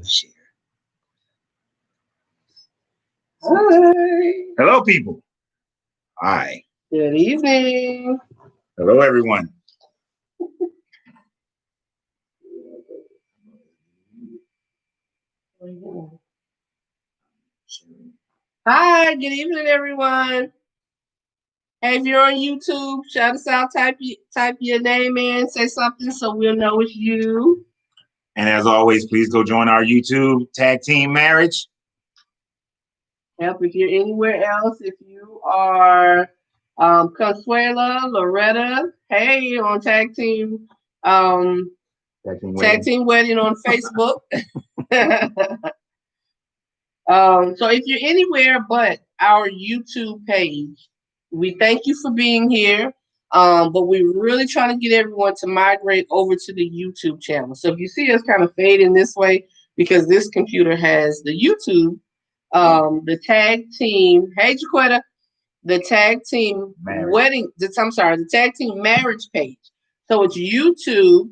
share. Hi. Hello, people. Hi. Good evening. Hello, everyone. Hi, good evening, everyone. Hey, if you're on YouTube, shout us out, type your name in, say something so we'll know it's you. And as always, please go join our YouTube Tag Team Marriage. Help if you're anywhere else. If you are Consuela, Loretta, hey, on Tag Team Wedding on Facebook. So if you're anywhere but our YouTube page, we thank you for being here. But we're really trying to get everyone to migrate over to the YouTube channel. So if you see us kind of fading this way, because this computer has the YouTube, the tag team, hey Jaquetta, the tag team the tag team marriage page. So it's YouTube.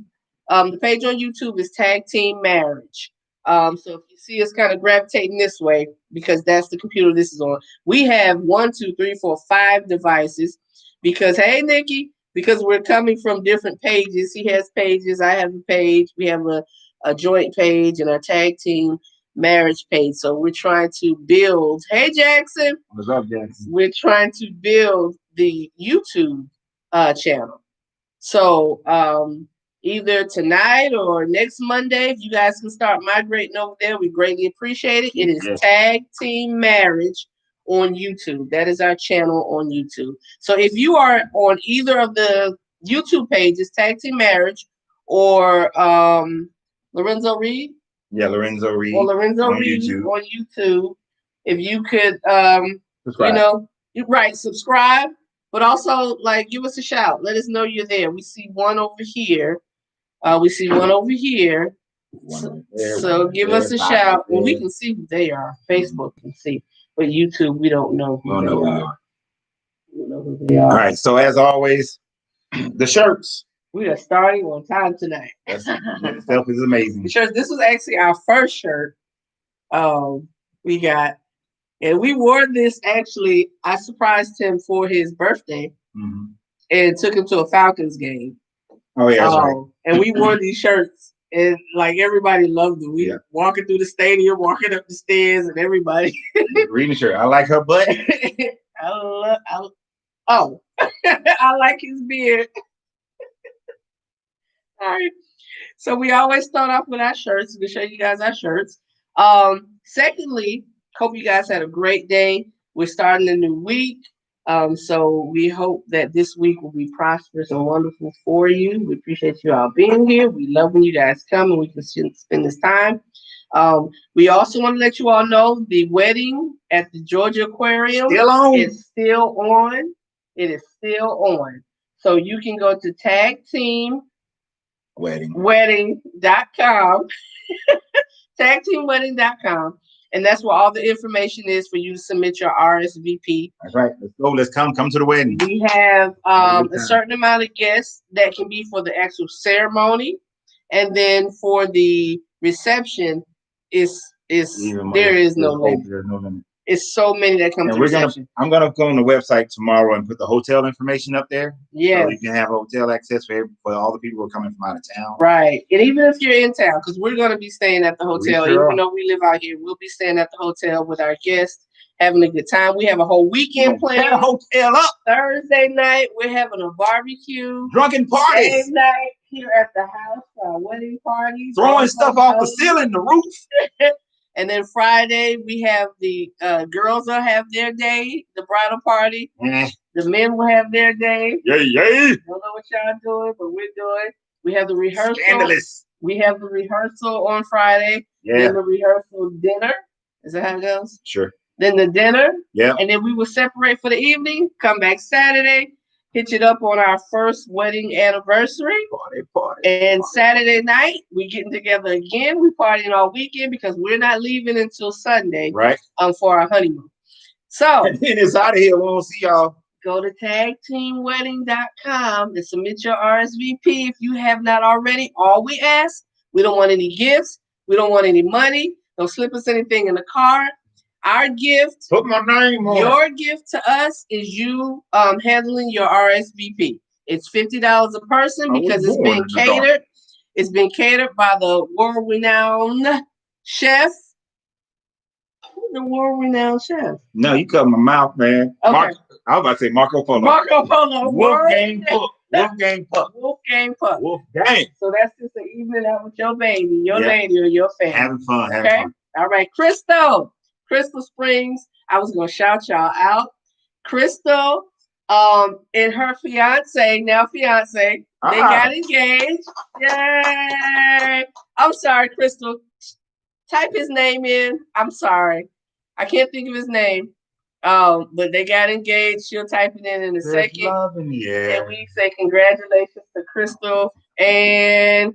The page on YouTube is Tag Team Marriage. So if you see us kind of gravitating this way, because that's the computer this is on, we have 5 devices. Because hey, Nikki, because we're coming from different pages. He has pages. I have a page. We have a joint page and a tag team marriage page. So we're trying to build. Hey, Jackson. What's up, Jackson? We're trying to build the YouTube channel. So either tonight or next Monday, if you guys can start migrating over there, we greatly appreciate it. It is Tag Team Marriage on YouTube. That is our channel on YouTube. So if you are on either of the YouTube pages, Tag Team Marriage or Larenzo Reid. Yeah, Larenzo Reid. Or Larenzo Reid on YouTube. If you could, subscribe, but also give us a shout. Let us know you're there. We see one over here. So give us a shout. Well, we can see who they are. Facebook can see, but YouTube we don't know who they are. We don't know who they are. All right. So as always, the shirts. We are starting on time tonight. That itself is amazing. The shirts. This was actually our first shirt. We got, and we wore this. Actually, I surprised him for his birthday, and took him to a Falcons game. Oh yeah, that's right. And we wore these shirts, and everybody loved them. We walking through the stadium, walking up the stairs, and everybody reading the shirt. I like her butt. I like his beard. All right. So we always start off with our shirts to show you guys our shirts. Secondly, hope you guys had a great day. We're starting a new week. So we hope that this week will be prosperous and wonderful for you. We appreciate you all being here. We love when you guys come and we can spend this time. We also want to let you all know the wedding at the Georgia Aquarium is still on. It is still on. So you can go to tagteamwedding.com, tagteamwedding.com. And that's where all the information is for you to submit your RSVP. That's right. Let's go. Let's come to the wedding. We have a certain amount of guests that can be for the actual ceremony, and then for the reception, there is no limit. It's so many that come to reception. I'm gonna go on the website tomorrow and put the hotel information up there. Yeah, so you can have hotel access for all the people who are coming from out of town. Right, and even if you're in town, because we're gonna be staying at the hotel, even though we live out here, we'll be staying at the hotel with our guests, having a good time. We have a whole weekend planned. Hotel up. Thursday night, we're having a barbecue, drunken parties. Same night here at the house for our wedding parties, throwing stuff off the ceiling, the roof. And then Friday, we have the girls will have their day, the bridal party. The men will have their day. Yay. Don't know what y'all doing, but we're doing. We have the rehearsal. Scandalous. We have the rehearsal on Friday. Yeah. Then the rehearsal dinner. Is that how it goes? Sure. Then the dinner. Yeah. And then we will separate for the evening, come back Saturday, hitch it up on our first wedding anniversary. Party. And Saturday night, we getting together again. We partying all weekend because we're not leaving until Sunday. Right. For our honeymoon. So and then it's out of here. We won't see y'all. Go to tagteamwedding.com and submit your RSVP if you have not already. All we ask, we don't want any gifts. We don't want any money. Don't slip us anything in the car. Our gift, put my name on. Your gift to us is you handling your RSVP. It's $50 a person because it's been catered. It's been catered by the world-renowned chef. The world-renowned chef. No, you cover my mouth, man. Okay. I was about to say Marco Polo. Marco Polo. Wolfgang Puck. Wolfgang Puck. Wolfgang Puck. Wolfgang. So that's just an evening out with your baby, your lady, or your family. Having fun. Having fun. All right, Crystal Springs. I was gonna shout y'all out. Crystal, and her fiance, they got engaged. Yay! I'm sorry, Crystal. Type his name in. I'm sorry. I can't think of his name. But they got engaged. She'll type it in a second. And we say congratulations to Crystal and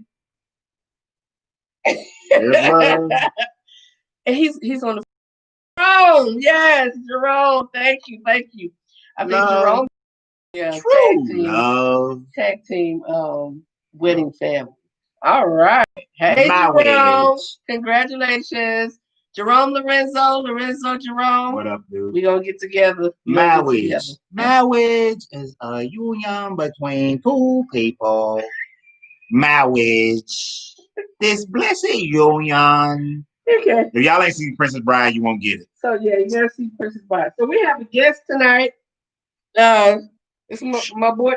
and he's on the phone. Yes, Jerome. Thank you. I think Jerome. Yeah, tag team wedding family. All right. Hey, Jerome. Congratulations. Jerome Larenzo, Jerome. What up, dude? We gonna get together. Marriage is a union between two people. Marriage. This blessed union. Okay. If y'all ain't seen Princess Bride, you won't get it. So yeah, you gotta see Princess Bride. So we have a guest tonight. It's my boy.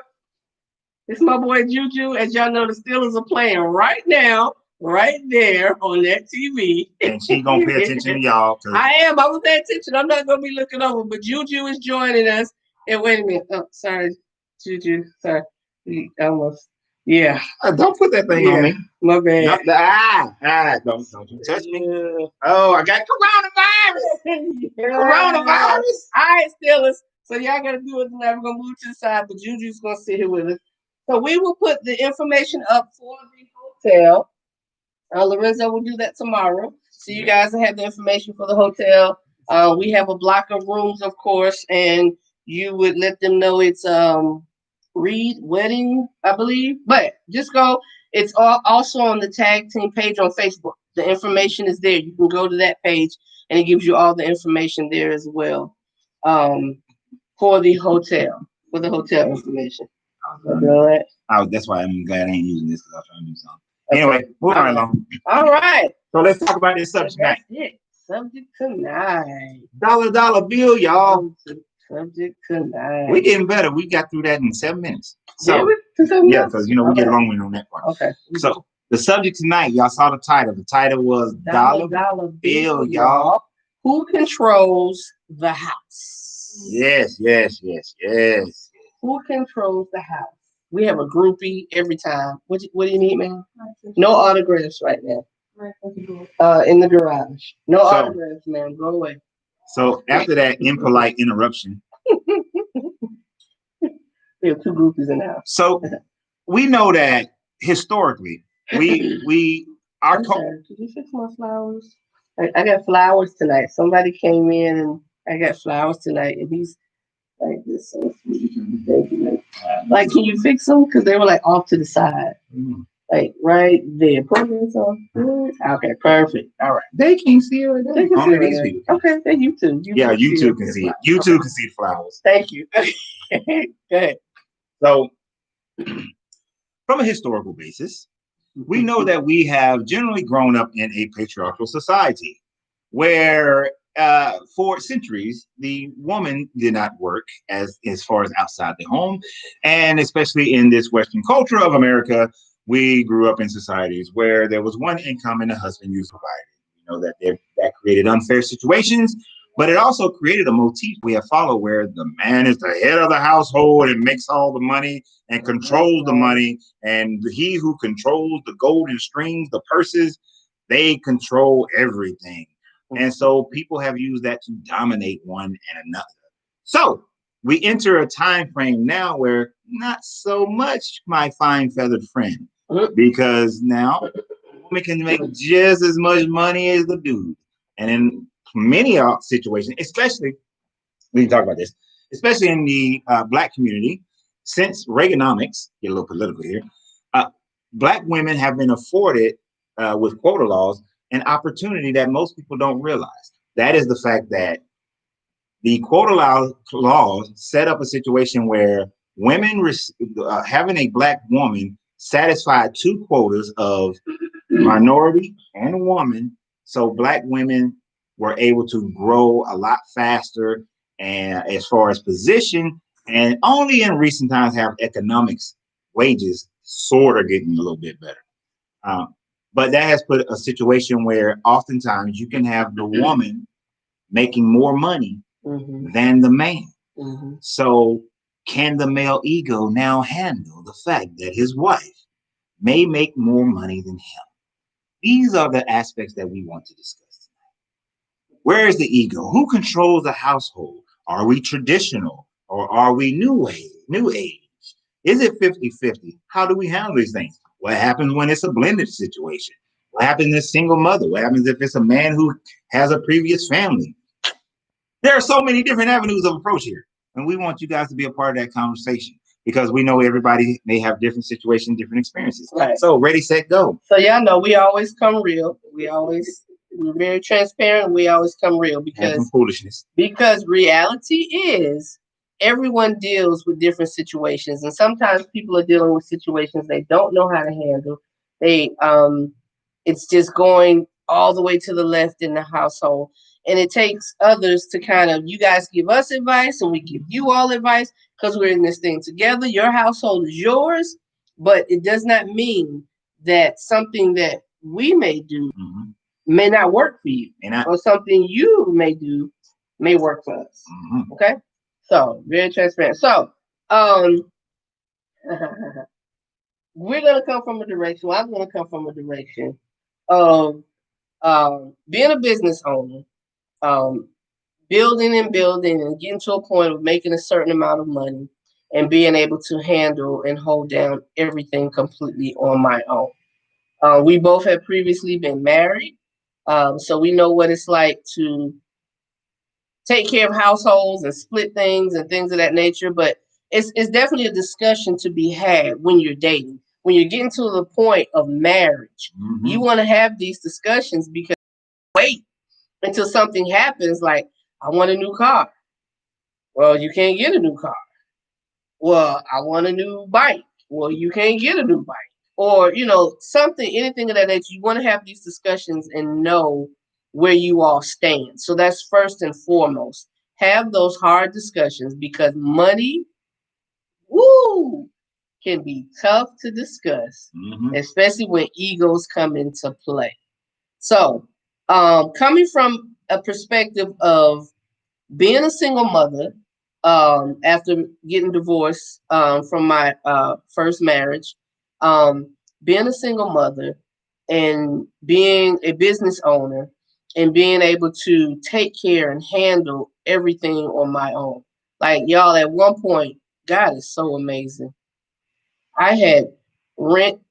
It's my boy Juju. As y'all know, the Steelers are playing right now, right there on that TV. And she gonna pay attention to y'all. I am. I will pay attention. I'm not gonna be looking over, but Juju is joining us. And wait a minute. Oh, sorry, Juju. Sorry. Almost. Yeah. Don't put that thing on me. My bad. Don't you touch me. Oh, I got coronavirus. Coronavirus. All right, Steelers. So y'all gotta do it tonight. We're gonna move to the side, but Juju's gonna sit here with us. So we will put the information up for the hotel. Larenzo will do that tomorrow. So you guys will have the information for the hotel. We have a block of rooms, of course, and you would let them know it's Reed Wedding, I believe. But just go. It's also on the tag team page on Facebook. The information is there. You can go to that page, and it gives you all the information there as well for the hotel information. That's why I'm glad I ain't using this because I was trying to do something. Anyway, moving right along. All right. So let's talk about this subject tonight. That's it. Subject tonight. Dollar bill, y'all. Subject tonight. We getting better. We got through that in 7 minutes. So yeah, because we get along with on that part. Okay. So the subject tonight, y'all saw the title. The title was Dollar Bill, y'all. Who controls the house? Yes. Who controls the house? We have a groupie every time. What do you need, man? No autographs right now. In the garage. No autographs, man. Go away. So after that impolite interruption. We have two groupies in the house. So we know that historically, could you fix my flowers? I got flowers tonight. Somebody came in and I got flowers tonight, and he's like this. So sweet. Thank you, man. Like, can you fix them? Because they were like off to the side. Like right there. Progress on. Okay, perfect. All right. They can't see it. Only these people. Okay, then YouTube. YouTube can see it. YouTube can see the flowers. Thank you. Go ahead. So, from a historical basis, we know that we have generally grown up in a patriarchal society where for centuries, the woman did not work as far as outside the home. And especially in this Western culture of America, we grew up in societies where there was one income and the husband used provided. You know, that created unfair situations, but it also created a motif we have followed where the man is the head of the household and makes all the money and controls the money. And he who controls the golden strings, the purses, they control everything. And so people have used that to dominate one and another. So we enter a time frame now where not so much, my fine feathered friend, because now women can make just as much money as the dude. And in many situations, especially, we can talk about this, especially in the Black community, since Reaganomics, get a little political here, Black women have been afforded with quota laws an opportunity that most people don't realize. That is the fact that the quota laws set up a situation where women, having a Black woman satisfied two quotas of minority and a woman. So Black women were able to grow a lot faster and as far as position, and only in recent times have economics wages sort of getting a little bit better. But that has put a situation where oftentimes you can have the woman making more money than the man. So can the male ego now handle the fact that his wife may make more money than him? These are the aspects that we want to discuss tonight. Where is the ego? Who controls the household? Are we traditional or are we new age? Is it 50-50? How do we handle these things? What happens when it's a blended situation? What happens if it's a single mother? What happens if it's a man who has a previous family? There are so many different avenues of approach here. And we want you guys to be a part of that conversation because we know everybody may have different situations, different experiences. Right. So ready, set, go. So y'all know we always come real. We're very transparent. We always come real because foolishness. Because reality is everyone deals with different situations, and sometimes people are dealing with situations they don't know how to handle. It's just going all the way to the left in the household. And it takes others to you guys give us advice and we give you all advice because we're in this thing together. Your household is yours, but it does not mean that something that we may do may not work for you. Or something you may do may work for us. Okay? So, very transparent. So, we're going to come from a direction. Well, I'm going to come from a direction of being a business owner. Building and getting to a point of making a certain amount of money and being able to handle and hold down everything completely on my own. We both have previously been married, so we know what it's like to take care of households and split things and things of that nature. But it's definitely a discussion to be had when you're dating. When you're getting to the point of marriage, you want to have these discussions because wait until something happens like, I want a new car. Well, you can't get a new car. Well, I want a new bike. Well, you can't get a new bike. Or, anything of that nature. You want to have these discussions and know where you all stand. So that's first and foremost. Have those hard discussions because money, can be tough to discuss, especially when egos come into play. So, coming from a perspective of being a single mother, after getting divorced from my first marriage, being a single mother and being a business owner and being able to take care and handle everything on my own. Like y'all, at one point, God is so amazing. I had rent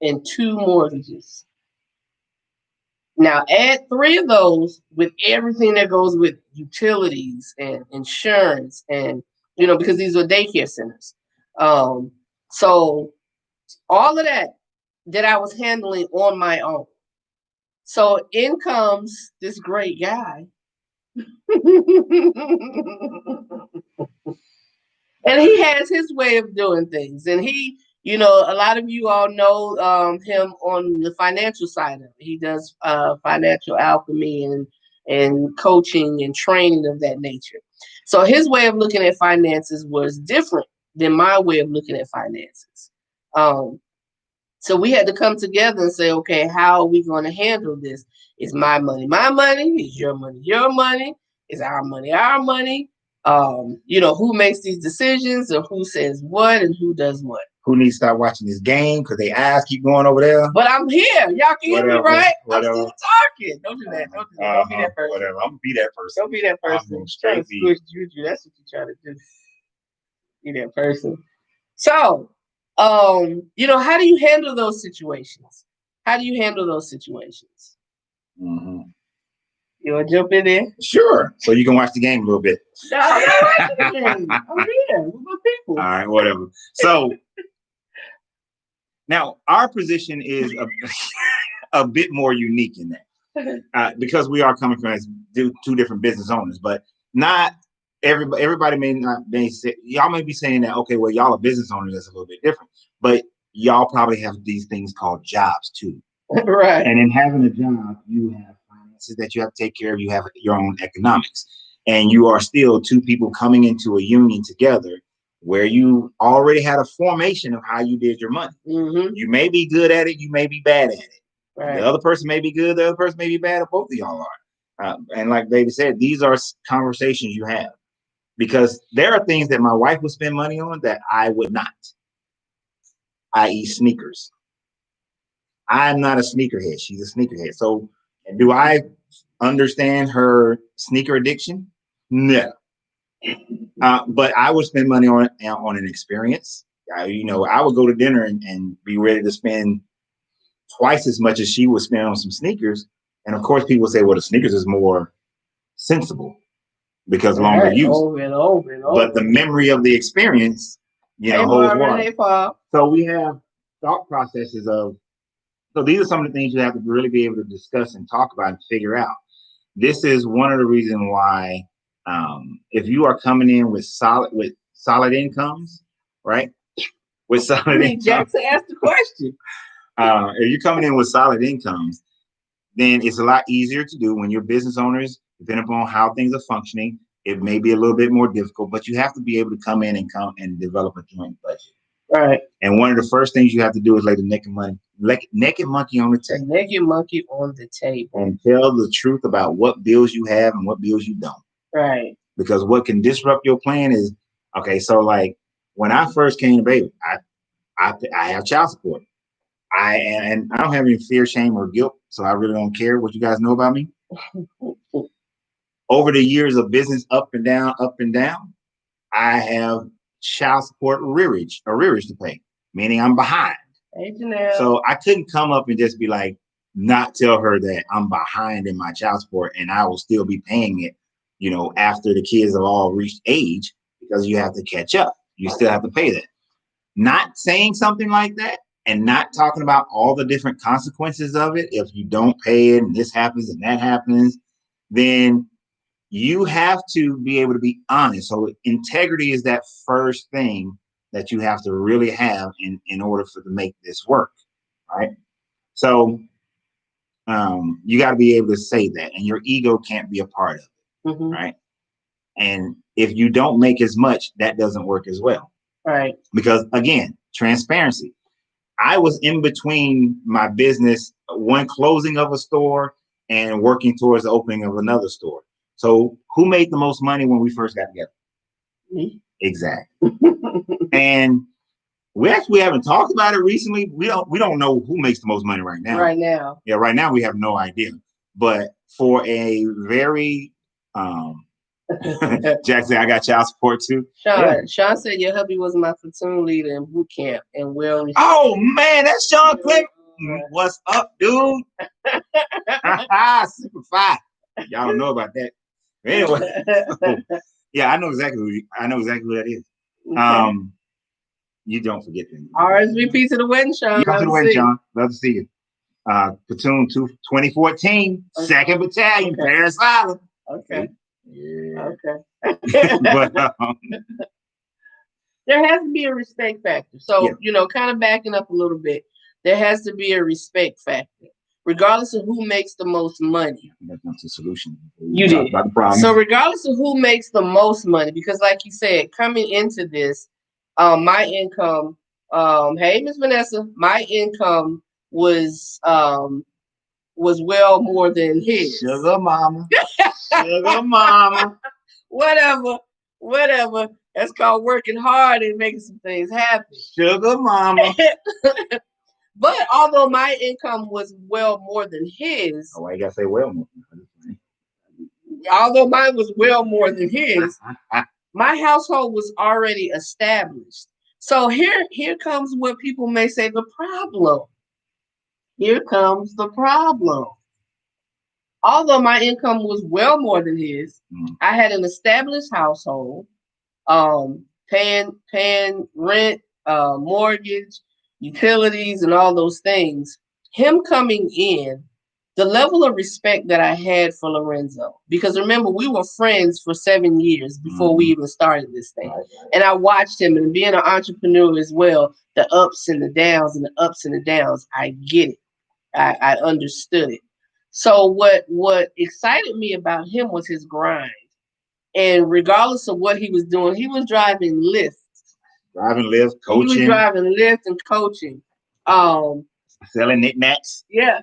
and 2 mortgages. Now add 3 of those with everything that goes with utilities and insurance and, because these are daycare centers. So all of that I was handling on my own. So in comes this great guy. And he has his way of doing things. And he, a lot of you all know him on the financial side of it. He does financial alchemy and coaching and training of that nature. So his way of looking at finances was different than my way of looking at finances. So we had to come together and say, okay, how are we going to handle this? Is my money my money? Is your money your money? Is our money our money? Who makes these decisions and who says what and who does what? Who needs to start watching this game because they eyes keep going over there? But I'm here. Y'all can hear me, right? Whatever. I'm still talking. Don't do that. Don't be that person. Whatever. I'm going to be that person. Don't be that person. Straight switch juju. That's what you try to do. Be that person. So, how do you handle those situations? You want to jump in there? Sure. So you can watch the game a little bit. No, I'm not watching the game. I'm here with my people. All right, whatever. So now our position is a bit more unique in that because we are coming from as two different business owners, but not everybody. Everybody may not be y'all may be saying that okay, well y'all are business owners. That's a little bit different, but y'all probably have these things called jobs too. Right. And in having a job, you have finances that you have to take care of. You have your own economics, and you are still two people coming into a union together where you already had a formation of how you did your money. Mm-hmm. You may be good at it. You may be bad at it. Right. The other person may be good. The other person may be bad. Or both of y'all are. And like David said, these are conversations you have because there are things that my wife would spend money on that I would not, i.e. sneakers. I'm not a sneakerhead. She's a sneakerhead. So do I understand her sneaker addiction? No. But I would spend money on an experience. I would go to dinner and be ready to spend twice as much as she would spend on some sneakers. And of course, people say, well, the sneakers is more sensible because longer use. Over. But the memory of the experience, holds water. Hey, Paul. So we have thought processes of. So these are some of the things you have to really be able to discuss and talk about and figure out. This is one of the reasons why, if you are coming in with solid incomes, right? With solid incomes, Jackson asked the question. If you're coming in with solid incomes, then it's a lot easier to do when you're business owners. Depending upon how things are functioning, it may be a little bit more difficult, but you have to be able to come in and develop a joint budget. Right. And one of the first things you have to do is lay the naked monkey on the table. The naked monkey on the table. And tell the truth about what bills you have and what bills you don't. Right. Because what can disrupt your plan is, okay, so like when I first came to Baylor, I have child support. And I don't have any fear, shame, or guilt, so I really don't care what you guys know about me. Over the years of business up and down, I have child support arrearage to pay, meaning I'm behind. Hey, Janelle. So I couldn't come up and just be like, not tell her that I'm behind in my child support and I will still be paying it, after the kids have all reached age, because you have to catch up. You still have to pay that. Not saying something like that and not talking about all the different consequences of it. If you don't pay it and this happens and that happens, then you have to be able to be honest. So integrity is that first thing that you have to really have in order to make this work, right? So you got to be able to say that, and your ego can't be a part of it, mm-hmm. right? And if you don't make as much, that doesn't work as well. Right. Because again, transparency. I was in between my business, one closing of a store and working towards the opening of another store. So who made the most money when we first got together? Me. Exactly. And we actually haven't talked about it recently. We don't know who makes the most money right now. Right now. Yeah, right now we have no idea. But for a very Jack said, I got child support too. Sean said your hubby was my platoon leader in boot camp and oh man, that's Sean Clinton. What's up, dude? Super fire. Y'all don't know about that. Anyway, yeah, I know exactly who that is. Okay. You don't forget them. RSVP to the wedding, Sean. Come to the wedding, Sean. Love to see you. Platoon 2014, okay. 2nd Battalion, okay. Paris Island. Okay. Yeah. Okay. But there has to be a respect factor. So, kind of backing up a little bit, there has to be a respect factor, regardless of who makes the most money. That's not the solution. You did. About the problem. So regardless of who makes the most money, because like you said, coming into this, my income, hey, Miss Vanessa, my income was well more than his. Sugar mama. Sugar mama. Whatever. That's called working hard and making some things happen. Sugar mama. But although my income was well more than his. Oh, why you gotta say well more? Although mine was well more than his, my household was already established. So here comes what people may say the problem. Here comes the problem. Although my income was well more than his, I had an established household, paying rent, mortgage, utilities, and all those things. him coming in, the level of respect that I had for Larenzo, because remember, we were friends for 7 years before we even started this thing. And I watched him, and being an entrepreneur as well, the ups and the downs and the ups and the downs, I get it. I understood it. So what excited me about him was his grind. And regardless of what he was doing, he was driving Lyft. Coaching. He was driving Lyft and coaching. Selling knickknacks. Yeah,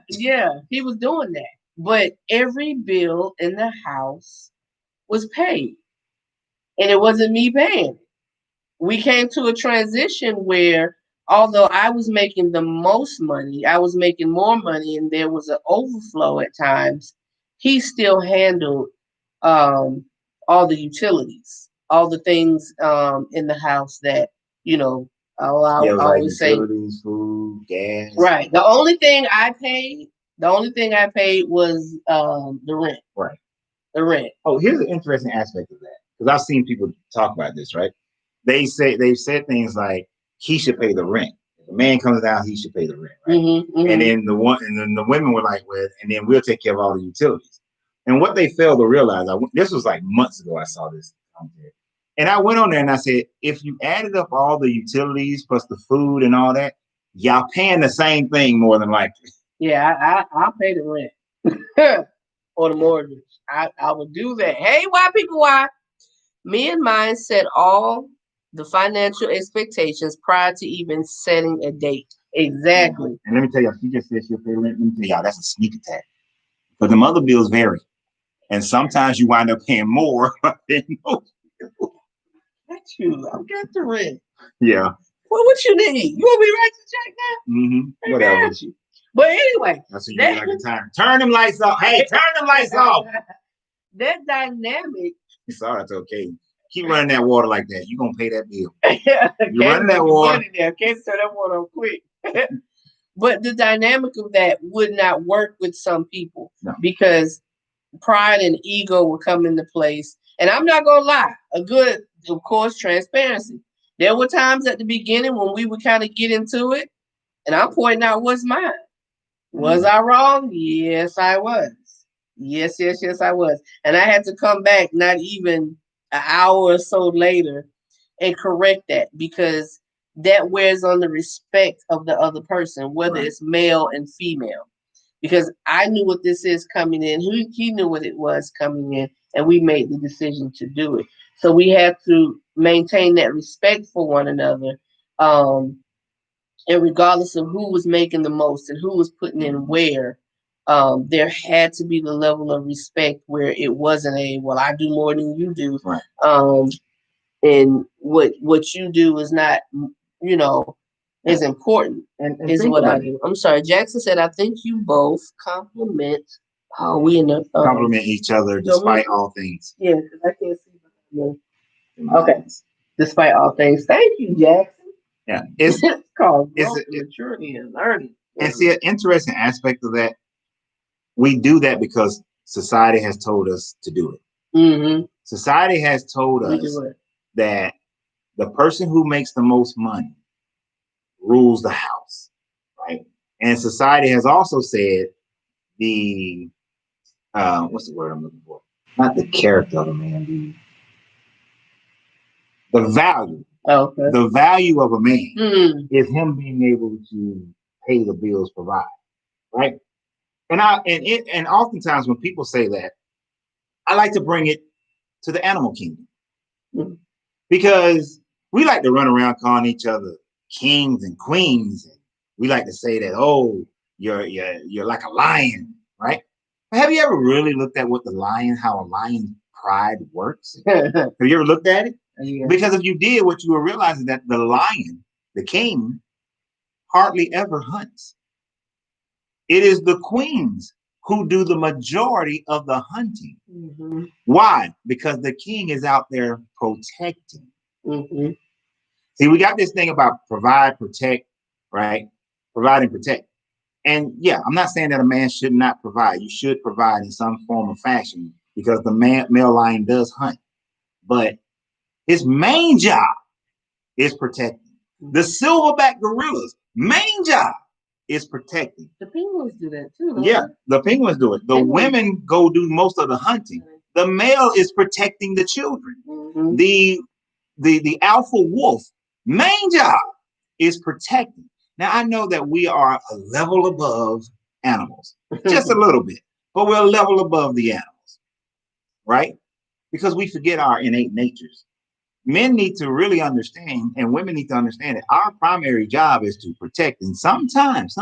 he was doing that. But every bill in the house was paid. And it wasn't me paying. We came to a transition where although I was making the most money, I was making more money and there was an overflow at times, he still handled um, all the utilities, all the things in the house that, you know, I always say utilities, food, gas. Right. The only thing I paid was the rent. Right. The rent. Oh, here's an interesting aspect of that. Because I've seen people talk about this, right? They've said things like he should pay the rent. If the man comes down, he should pay the rent, right? And then the women were like, well, and then we'll take care of all the utilities. And what they failed to realize, this was like months ago, I saw this content. And I went on there and I said, if you added up all the utilities plus the food and all that, y'all paying the same thing more than likely. Yeah, I'll pay the rent or the mortgage. I would do that. Hey, why people? Why? Me and mine set all the financial expectations prior to even setting a date. Exactly. And let me tell you, she just said she'll pay rent. Let me tell y'all, that's a sneak attack. But the other bills vary. And sometimes you wind up paying more than most. That's you. I got the rent. Yeah. Well, what you need? You want me to write the check now? Mm-hmm. Whatever. But anyway. That's what you like the time. Turn them lights off. Hey, turn them lights off. That dynamic. Sorry, that's okay. Keep running that water like that. You're going to pay that bill. You're running that water. Can't turn that water on quick. But the dynamic of that would not work with some people because pride and ego will come into place. And I'm not going to lie. Of course, transparency. There were times at the beginning when we would kind of get into it, and I'm pointing out what's mine. Was I wrong? Yes, I was. Yes, I was. And I had to come back not even an hour or so later and correct that because that wears on the respect of the other person, whether it's male and female. Because I knew what this is coming in. He knew what it was coming in, and we made the decision to do it. So we had to maintain that respect for one another. And regardless of who was making the most and who was putting in where, there had to be the level of respect where it wasn't well, I do more than you do. Right. And what you do is not, is important. And is what I do. I'm sorry. Jackson said, I think you both compliment. We in the compliment each other despite all things. Yeah, because I can't see. Okay. Despite all things. Thank you, Jackson. Yeah, it's called growth, maturity, and learning. And see, an interesting aspect of that, we do that because society has told us to do it. Mm-hmm. Society has told us that the person who makes the most money rules the house, right? And society has also said the what's the word I'm looking for? Not the character of a man, the value. Okay. The value of a man is him being able to pay the bills, provide, right? And oftentimes when people say that, I like to bring it to the animal kingdom because we like to run around calling each other kings and queens, and we like to say that you're like a lion, right? Have you ever really looked at how a lion's pride works? Have you ever looked at it? Yeah. Because if you did, what you will realize is that the lion, the king, hardly ever hunts. It is the queens who do the majority of the hunting. Mm-hmm. Why? Because the king is out there protecting. Mm-hmm. See, we got this thing about provide, protect, right? Provide and protect. And yeah, I'm not saying that a man should not provide. You should provide in some form or fashion because the male lion does hunt. But his main job is protecting. The silverback gorilla's main job is protecting. The penguins do that too. Yeah, the penguins do it. The women go do most of the hunting. The male is protecting the children. Mm-hmm. The alpha wolf main job is protecting. Now I know that we are a level above animals, just a little bit, but we're a level above the animals, right? Because we forget our innate natures. Men need to really understand, and women need to understand that our primary job is to protect. And sometimes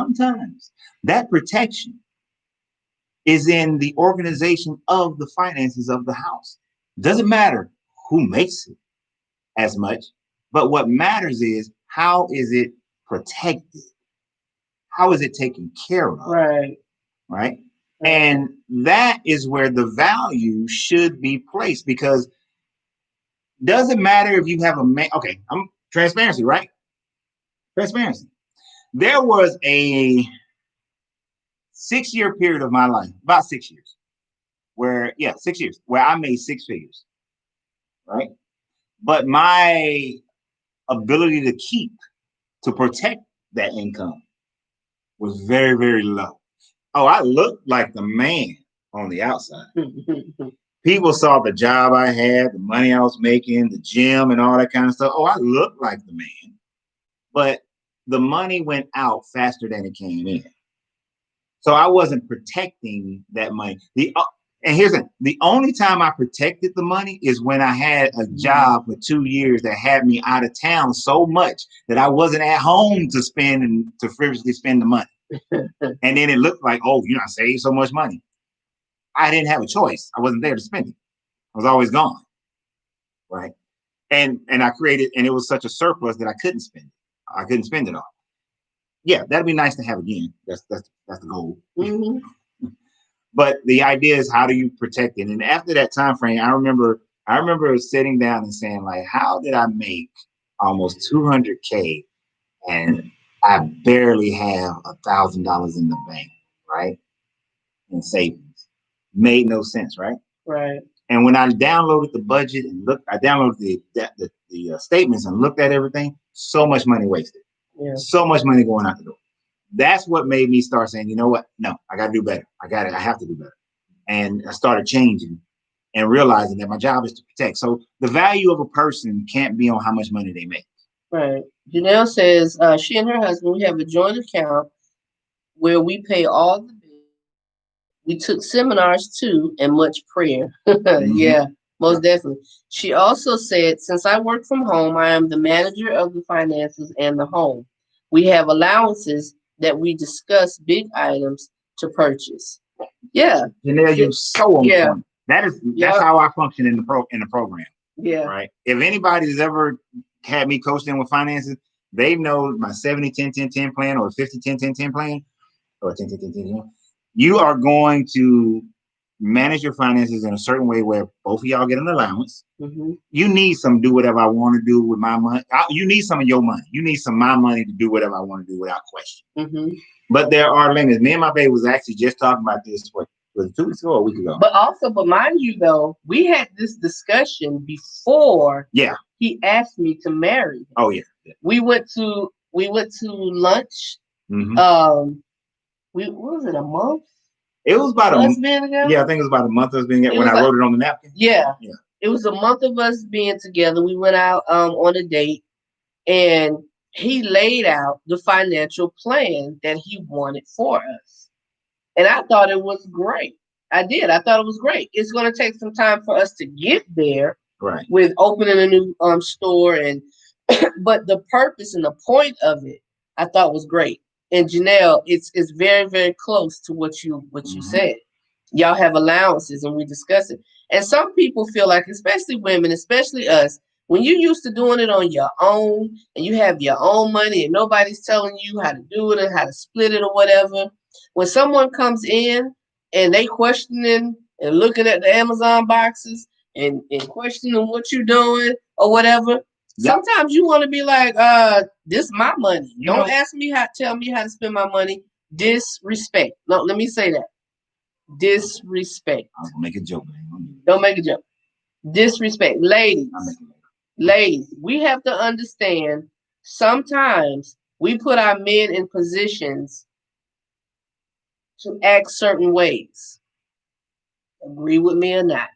that protection is in the organization of the finances of the house. Doesn't matter who makes it as much, but what matters is how is it protected? How is it taken care of? Right? And that is where the value should be placed, because doesn't matter if you have a man. Okay, I'm transparency, right? Transparency. There was a 6-year period of my life, about 6 years, where 6 years, where I made 6 figures, right? But my ability to protect that income was very, very low. Oh, I looked like the man on the outside. People saw the job I had, the money I was making, the gym and all that kind of stuff. Oh, I looked like the man. But the money went out faster than it came in. So I wasn't protecting that money. And here's the only time I protected the money is when I had a job for 2 years that had me out of town so much that I wasn't at home to spend and to frivolously spend the money. And then it looked like, oh, I saved so much money. I didn't have a choice. I wasn't there to spend it. I was always gone. Right. And I created, and it was such a surplus that I couldn't spend it. I couldn't spend it all. Yeah, that'd be nice to have again. That's the goal. Mm-hmm. But the idea is, how do you protect it? And after that time frame, I remember sitting down and saying, like, how did I make almost $200K and I barely have $1,000 in the bank, right? In savings. Made no sense, right? Right. And when I downloaded the budget and I downloaded the statements and looked at everything, so much money wasted. Yeah. So much money going out the door. That's what made me start saying, you know what? No, I got to do better. I have to do better. And I started changing and realizing that my job is to protect. So the value of a person can't be on how much money they make. Right. Janelle says she and her husband, we have a joint account where we pay all the bills. We took seminars too, and much prayer. Mm-hmm. Yeah, most definitely. She also said, since I work from home, I am the manager of the finances and the home. We have allowances that we discuss big items to purchase. Yeah. Janelle, you're so on point. That's how I function in the program. Yeah. Right. If anybody's ever had me coach them with finances, they know my 70-10-10-10 plan or 50-10-10-10 plan or 10-10-10-10. You are going to manage your finances in a certain way where both of y'all get an allowance. Mm-hmm. You need some do whatever I want to do with my money. You need some of your money. You need some of my money to do whatever I want to do without question. Mm-hmm. But there are limits. Me and my baby was actually just talking about this, was it 2 weeks ago or a week ago? But mind you though, we had this discussion before he asked me to marry him. Oh yeah. We went to lunch. Mm-hmm. What was it, a month? It was about us being together? Yeah, I think it was about a month of us being together when I wrote it on the napkin. Yeah. It was a month of us being together. We went out on a date, and he laid out the financial plan that he wanted for us. And I thought it was great. I did. I thought it was great. It's going to take some time for us to get there, right? With opening a new store, but the purpose and the point of it, I thought was great. And Janelle, it's very, very close to what you said. Y'all have allowances, and we discuss it. And some people feel like, especially women, especially us, when you're used to doing it on your own and you have your own money and nobody's telling you how to do it or how to split it or whatever, when someone comes in and they questioning and looking at the Amazon boxes and questioning what you're doing or whatever, sometimes you want to be like, this is my money. Don't ask me tell me how to spend my money. Disrespect. No, let me say that. Disrespect. I was gonna make a joke. Don't make a joke. Disrespect. Ladies, we have to understand sometimes we put our men in positions to act certain ways. Agree with me or not.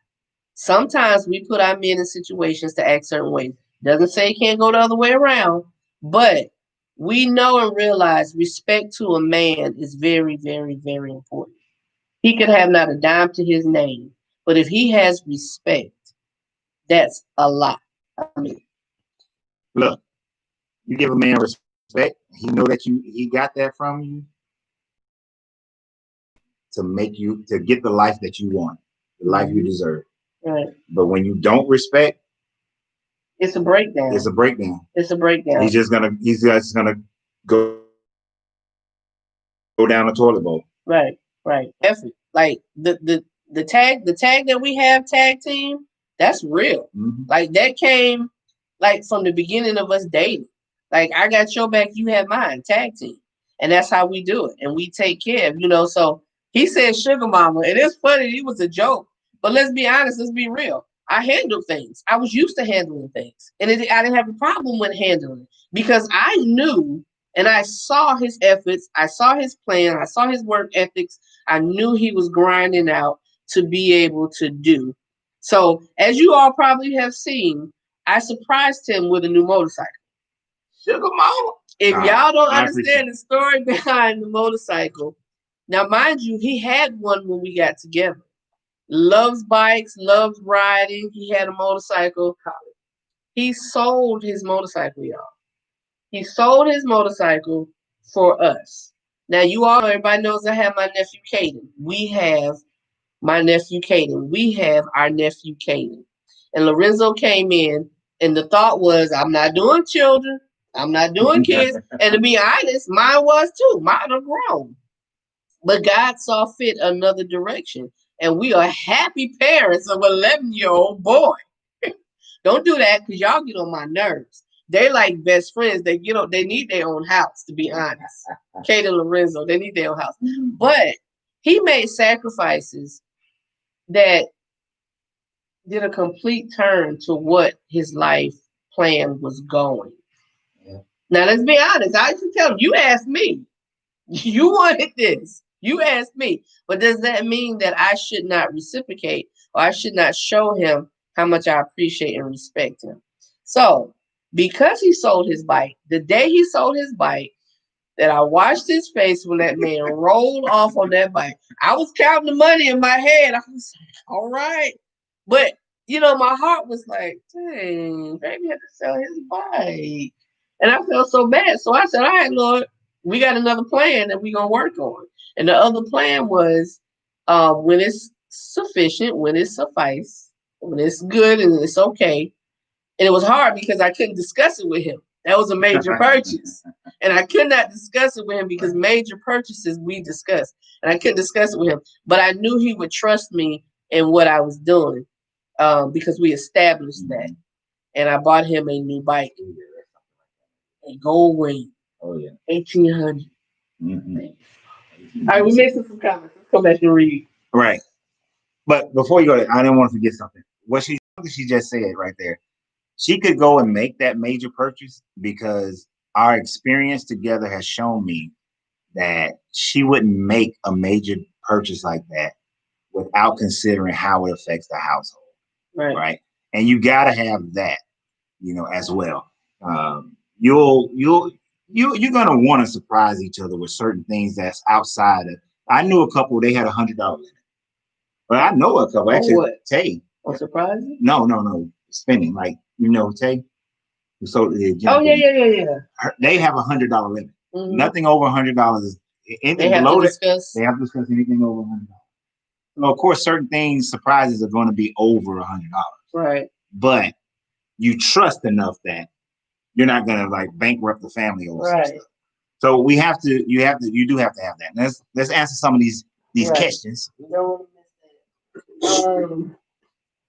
Sometimes we put our men in situations to act certain ways. Doesn't say it can't go the other way around, but we know and realize respect to a man is very, very, very important. He could have not a dime to his name, but if he has respect, that's a lot. I mean, Look, you give a man respect. He know that he got that from you to get the life that you want, the life you deserve. Right. But when you don't respect, it's a breakdown. It's a breakdown. It's a breakdown. He's just gonna go down the toilet bowl. Right. Effort. Like the tag that we have, tag team, that's real. Mm-hmm. Like that came like from the beginning of us dating. Like I got your back, you have mine, tag team. And that's how we do it. And we take care of, so he said sugar mama. And it's funny, it was a joke. But let's be honest, let's be real. I handled things. I was used to handling things. And I didn't have a problem with handling it because I knew and I saw his efforts. I saw his plan. I saw his work ethics. I knew he was grinding out to be able to do. So as you all probably have seen, I surprised him with a new motorcycle. Sugar mama. If y'all don't understand the story behind the motorcycle, now mind you, he had one when we got together. Loves bikes, loves riding. He had a motorcycle. He sold his motorcycle, y'all. He sold his motorcycle for us. Now, you all know, everybody knows I have my nephew, Caden. We have my nephew, Caden. We have our nephew, Caden. And Larenzo came in, and the thought was, I'm not doing children. I'm not doing kids. And to be honest, mine was too. Mine are grown. But God saw fit another direction. And we are happy parents of an 11-year-old boy. Don't do that because y'all get on my nerves. They like best friends. They need their own house, to be honest. Kate and Lorenzo, they need their own house. But he made sacrifices that did a complete turn to what his life plan was going. Yeah. Now, let's be honest. I should tell you asked me. You wanted this. You asked me. But does that mean that I should not reciprocate or I should not show him how much I appreciate and respect him? So, because he sold his bike, the day he sold his bike, that I watched his face when that man rolled off on that bike. I was counting the money in my head. I was like, all right. But, my heart was like, dang, baby had to sell his bike. And I felt so bad. So I said, all right, Lord, we got another plan that we're going to work on. And the other plan was when it's sufficient, when it's suffice, when it's good and it's okay. And it was hard because I couldn't discuss it with him. That was a major purchase. And I could not discuss it with him because major purchases we discussed. And I couldn't discuss it with him. But I knew he would trust me in what I was doing because we established that. And I bought him a new bike. A gold wing. Oh, yeah. 1,800. Mm-hmm. All right, we made some comments. Let's come back and read. Right. But before you go there, I didn't want to forget something. What she just said right there. She could go and make that major purchase because our experience together has shown me that she wouldn't make a major purchase like that without considering how it affects the household. Right. And you got to have that, as well. You're going to want to surprise each other with certain things that's outside of. I knew a couple, they had $100 in it. But I know a couple, actually, what? Tay. Surprising? No. Spending, like, Tay. So, yeah. They have $100 limit. Mm-hmm. Nothing over $100 is anything below that. They have to discuss anything over $100. So, of course, certain things, surprises are going to be over $100. Right. But you trust enough that you're not going to like bankrupt the family over some stuff. So you do have to have that. Let's answer some of these questions. No,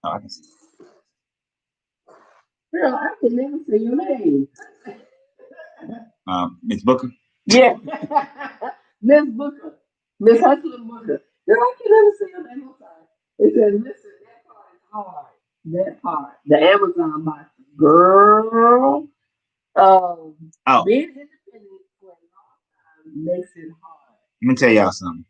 I can see. Girl, I can never say your name. Miss Booker? Yeah. Miss Booker. Miss Hustler Booker. Girl, I can never say your name. I'm sorry. It says, listen, that part is hard. That part. The Amazon box. Girl. Being independent for a long time makes it hard. Let me tell y'all something.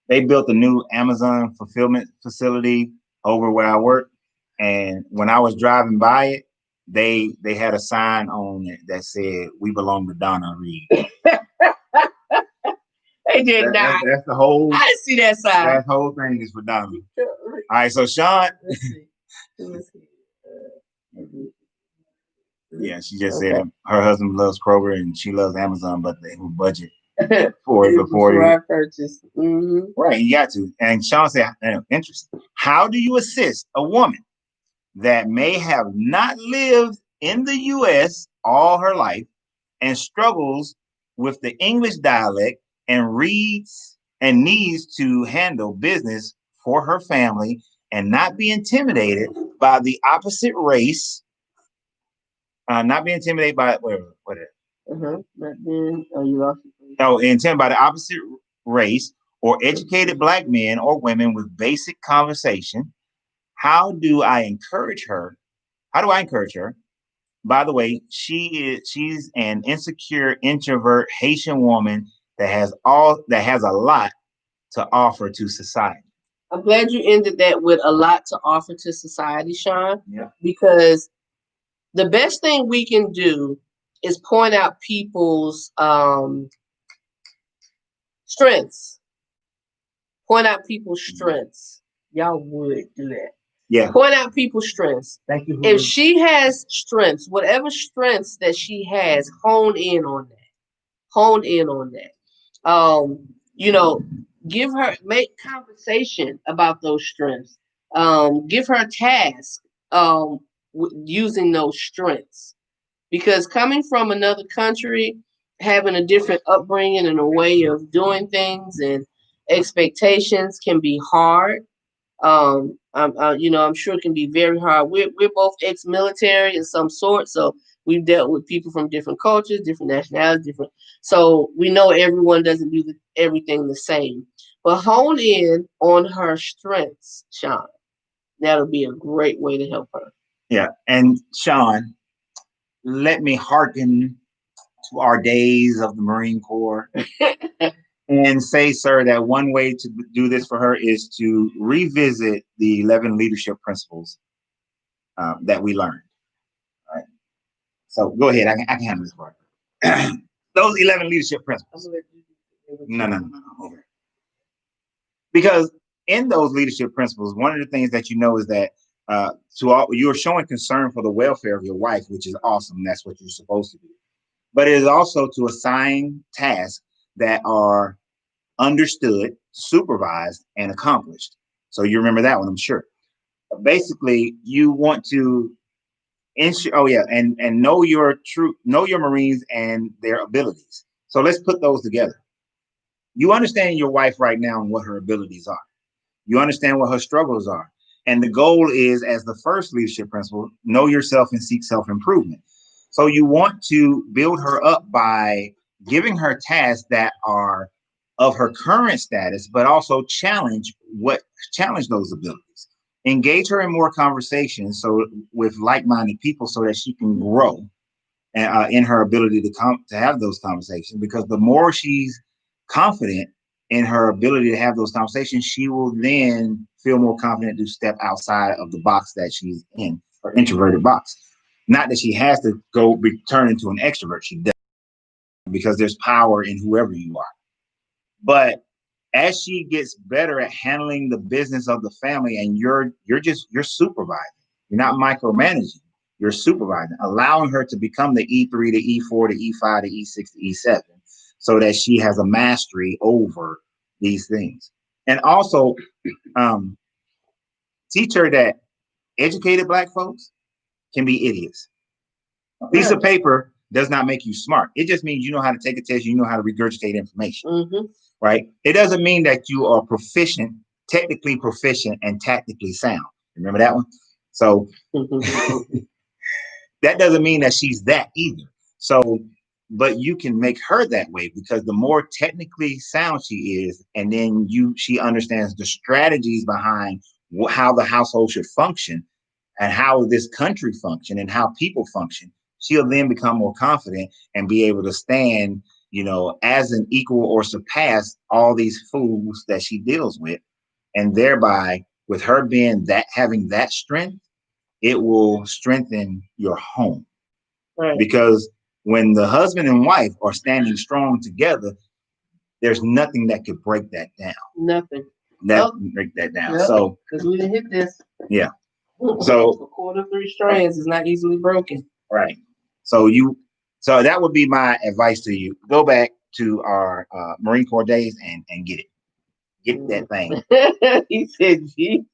They built a new Amazon fulfillment facility over where I work. And when I was driving by it, they had a sign on it that said, "We belong to Donna Reed." They did not. That's the whole. I didn't see that sign. That whole thing is for Donna. All right, so Sean. Let's see. Yeah, she just said her husband loves Kroger and she loves Amazon, but they will budget for it before I purchase. Mm-hmm. Right, you got to. And Sean said, interesting. How do you assist a woman that may have not lived in the U.S. all her life and struggles with the English dialect and reads and needs to handle business for her family and not be intimidated by the opposite race? Not be intimidated by what? Intimidated by the opposite race or educated Black men or women with basic conversation. How do I encourage her? How do I encourage her? By the way, she's an insecure, introvert Haitian woman that has a lot to offer to society. I'm glad you ended that with a lot to offer to society, Sean. Yeah. Because the best thing we can do is point out people's strengths. Point out people's strengths. Y'all would do that. Yeah. Point out people's strengths. Thank you. If she has strengths, whatever strengths that she has, hone in on that. Hone in on that. Make conversation about those strengths. Give her a task using those strengths. Because coming from another country, having a different upbringing and a way of doing things and expectations can be hard. I'm sure it can be very hard. We're both ex-military in some sort, so we've dealt with people from different cultures, different nationalities, so we know everyone doesn't do everything the same. But hone in on her strengths, Sean. That'll be a great way to help her. Yeah, and Sean, let me hearken to our days of the Marine Corps and say, sir, that one way to do this for her is to revisit the 11 leadership principles that we learned. All right. So go ahead. I can handle this part. Those 11 leadership principles. No. Okay. Because in those leadership principles, one of the things that you know is that you're showing concern for the welfare of your wife, which is awesome. That's what you're supposed to do. But it is also to assign tasks that are understood, supervised, and accomplished. So you remember that one, I'm sure. Basically, you want to ensure. Oh yeah, and know your Marines and their abilities. So let's put those together. You understand your wife right now and what her abilities are. You understand what her struggles are. And the goal is, as the first leadership principle, know yourself and seek self-improvement. So you want to build her up by giving her tasks that are of her current status, but also challenge those abilities. Engage her in more conversations with like-minded people so that she can grow in her ability to have those conversations. Because the more she's confident in her ability to have those conversations, she will then feel more confident to step outside of the box that she's in, her introverted box. Not that she has to turn into an extrovert. She does, because there's power in whoever you are. But as she gets better at handling the business of the family, and you're supervising, you're not micromanaging, you're supervising, allowing her to become the E3, the E4, the E5, the E6, the E7, so that she has a mastery over these things. And also teach her that educated Black folks can be idiots. A piece of paper does not make you smart. It just means you know how to take a test, you know how to regurgitate information. Mm-hmm. Right? It doesn't mean that you are proficient, technically proficient, and tactically sound. Remember that one? So that doesn't mean that she's that either. So, but you can make her that way, because the more technically sound she is, and then she understands the strategies behind how the household should function and how this country function and how people function, she'll then become more confident and be able to stand as an equal or surpass all these fools that she deals with. And thereby, with her having that strength, it will strengthen your home. Right. Because when the husband and wife are standing strong together, there's nothing that could break that down. Nothing. Break that down. Yep. So, because we didn't hit this. Yeah. So a cord of 3 strands is not easily broken. Right. So that would be my advice to you. Go back to our Marine Corps days and get it. Get that thing. He said, "Gee."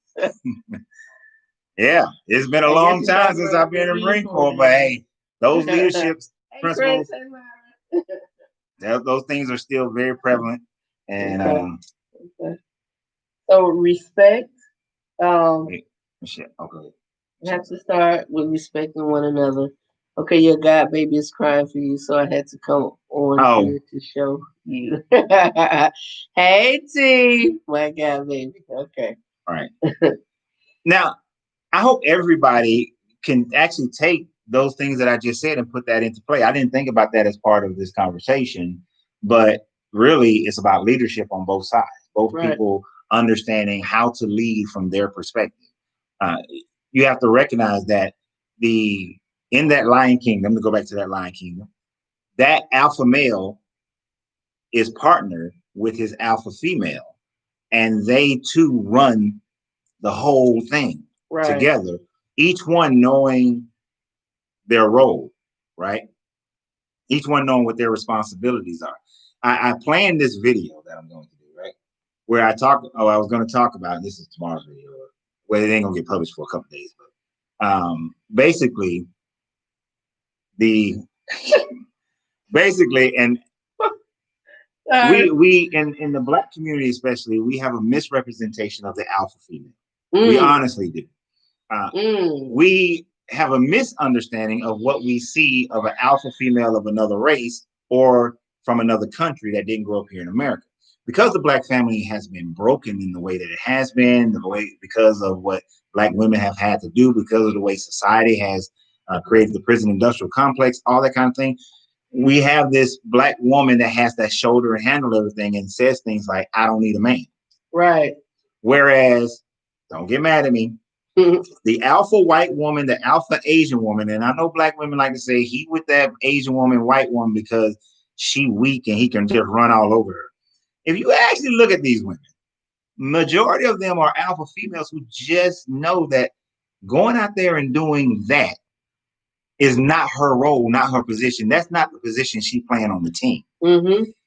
Yeah, it's been a long time since I've been in the Marine Corps, but hey, those leadership principles, those things are still very prevalent. And okay. So respect. Shit. Okay. You have to start with respecting one another. Okay, your God baby is crying for you, so I had to come on here to show you. Hey, T, my God baby. Okay. All right. Now, I hope everybody can actually take those things that I just said and put that into play. I didn't think about that as part of this conversation, but really it's about leadership on both sides, both people understanding how to lead from their perspective. You have to recognize that in that Lion Kingdom, to go back to that Lion Kingdom, that alpha male is partnered with his alpha female, and they too run the whole thing together, each one knowing their role, right? Each one knowing what their responsibilities are. I planned this video that I'm going to do, right? Where I was going to talk about, and this is tomorrow's video, well, it ain't going to get published for a couple days, but basically, and we in the Black community especially, we have a misrepresentation of the alpha female. We honestly do. We have a misunderstanding of what we see of an alpha female of another race or from another country that didn't grow up here in America. Because the Black family has been broken in the way that it has been, because of what Black women have had to do, because of the way society has created the prison industrial complex, all that kind of thing. We have this Black woman that has that shoulder and handle everything and says things like, I don't need a man. Right. Whereas, don't get mad at me, the alpha white woman, the alpha Asian woman, and I know Black women like to say he with that Asian woman, white woman, because she weak and he can just run all over her. If you actually look at these women, majority of them are alpha females who just know that going out there and doing that is not her role, not her position. That's not the position she playing on the team.